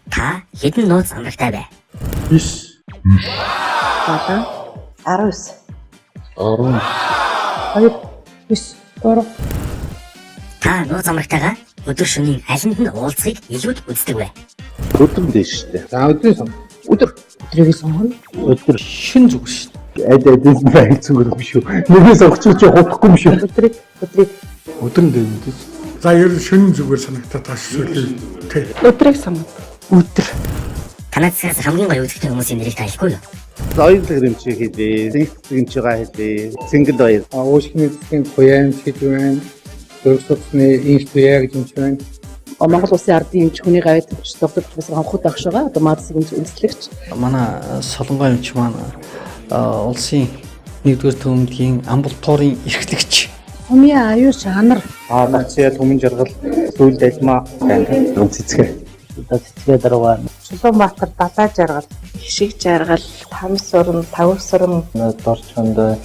Та хэдэн нууц амрагтай бай? 9. Одоо 19. 10. 2 9 3. Та нууц амрагтайгаа өдөр шөнийн алинд нь уулзахыг илүүд үздэг вэ? Өдөр дэш штэ. За өдрийн сон. Өдрийг сонгоно. Өдөр Шин зүгээр шүү дээ. эдэс байх зүгээр юм шүү. Нэгээс огцож хутахгүй юм шүү. Өдрийг Өдөр нь дэвнэдэг. За ер нь шөнө зүгээр санагтаад тааш шүү. Тэ. өдрийг сонгоно. Өдөр. Танаас хамгийн гоё үзэгтэй хүмүүсийн нэрийг танихгүй юу? Соёлын хэмжээ хийлээ. Зинхтгийн чигаа хийлээ. Цингэл баяр. Уушгины засгийн хуяам хийж байна. Дөрөв судасны институяа гэж юм байна. Монгол улсын ардын эмч хүний гавьд доктор профессор Анхуд багш байгаа. Одоо мадсын үндэслэгч. Манай Солонгой эмч маань улсын 1-р төвөмдгийн амбулаторийн эрхлэгч. Хүмүүн аюу шанар. Нацаа түмэн жаргал сүйд альма гэн цэцгээ. Цэцгээ даругаа. Чулуунбаатар далай жаргал. Хишиг жаргал, там сурам, тав сурам. Дорчонд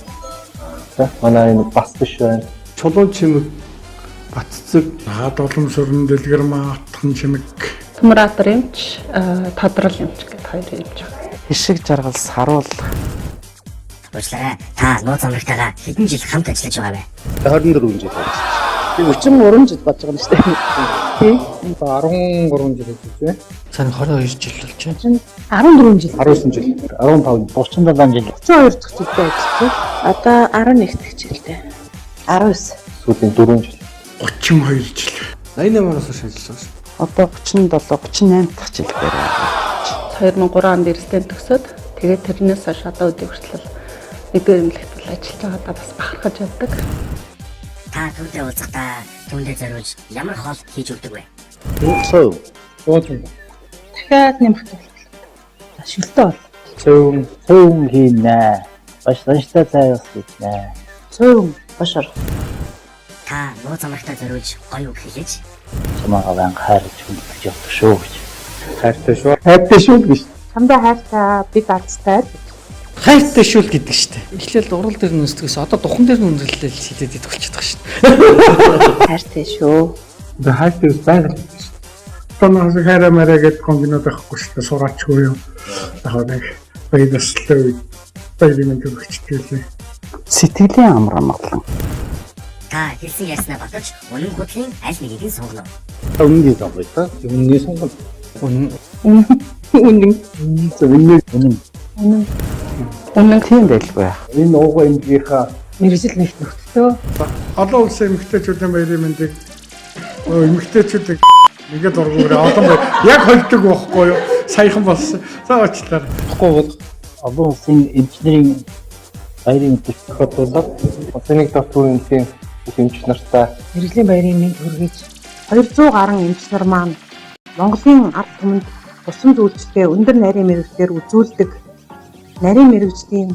манай бас биш байна. Чулуун чимэг Батцэг, хаад олон сүрэн дэлгэрмаа атхан чимэг. Төмратор эмч, тадрал эмч гэдэг хоёр эмч байгаа. Хишиг жаргал саруул. Уучлаарай. Та нууц амрагтайгаа хэдэн жил хамт ажиллаж байгаа вэ? 24 жил байна. Би 33 жил болж байгаа юм шүү дээ. Тийм. 13 жил гэж байна. Сайн 22 жил болж байна. 14 жил. 19 жил. 15 37 жил. 32 дахь жилдээ ажиллаж. Одоо 11 дахь жилдээ. 19. Сүүлийн 4 жил. 32 жил. 88 оноос хойш ажиллаж байгаа шүү. Одоо 37 38 дахь жил дээр байна. 2003 онд эрдэнэ төгсөөд тэгээд тэрнээс хойш одоо үеийн хүртэл нэгдүгээр эмнэлэгт ажиллаж байгаадаа бас бахархаж байдаг. Та түүнтэй уулзахдаа түүндээ зориулж ямар хоол хийж өгдөг вэ? Суу. Дуучин. Дахиад нэмэх болов. Шүлтөө бол. Цөөн хийнэ. Башланштай цаас гинэ. Цөөн бошор. Та нууц амрагтаа зориулж гоё үг хэлж Чамаагаа баян хайрлаж хүндэж явдаг шүү гэж. Хайртай шүү. Хайртай шүү гэж. Чамдаа хайртай, би галзтай. Хайртай шүүл гэдэг штеп. Эхлээл урал дээр нөсдгөөс одоо духан дээр нүндэрлэл хилээд идэх болчиход байгаа штеп. Хайртай шүү. За хайртай ус байгаль. Тонос хайраа мэрэ гэдэг конгинод авахгүй шүү. Сураачгүй юм. Яг нэг баядаслаа. Баярын төгчтэй. Сэтгэлийн амар амгалан. та хэлсэн ярьснаа баталж үнэн хөтлийн аль нэгийг нь сонгоно. Өмнөний сонгоё та. Өмнөний сонгол. Үнэн тийм байлгүй. Энэ уугаа эндгийнхаа Мэргэжил нэгт нөхцөө. Олон улсын эмэгтэйчүүдийн баярын мэндийг эмэгтэйчүүдийг нэгэд оргоорой олон яг холдог байхгүй юу? Саяхан болсон. За уучлаарай. тэгэхгүй бол олон улсын эмчнэрийн баярын мэндийг тохиолдуулаад улсын нэг дотор үнэхийн эмч нартай Мэргэжлийн баярын мэнд хүргэж 200 гаруй эмч нар маань Монголын ард түмэнд усан үйлчлэгээ өндөр нарийн мэргэжлэр үзүүлдэг нарийн мэргэжлийн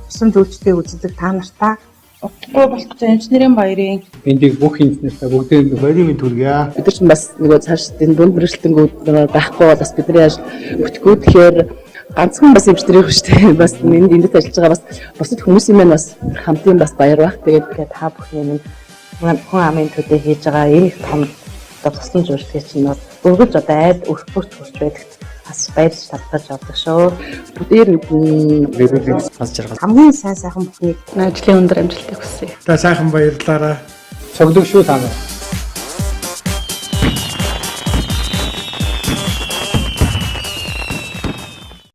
усан үйлчлэгээ үзүүлдэг та нартаа утгагүй болох эмчнэрийн баярын Эндийг бүх эмчнэртэй бүгдээ баярын мэнд хүргье. бид нар ч бас нөгөө цааш энэ дунд мэргэжлэнгүүд байхгүй бол бас бидний ажил бүтгэхгүй тэгэхээр ганцхан бас эмчнэрийн хүчтэй бас энд ажиллаж байгаа бас бусад хүмүүсийн маань бас хамтын бас баяр байх. Тэгээд та бүхний минь хүн амын төдий хийж байгаа энэ том тусламж үйлчлэгээ чинь бол өргөж одоо айл өрхөж хүрч байдагт бас баярч талбарж авдаг шүү. Бүгдээр Хаз жаргал. хамгийн сайн сайхан бүхнийг ажлын өндөр амжилтыг хүсье. Та сайхан баярлалаа. Цогдөг шүү та нар.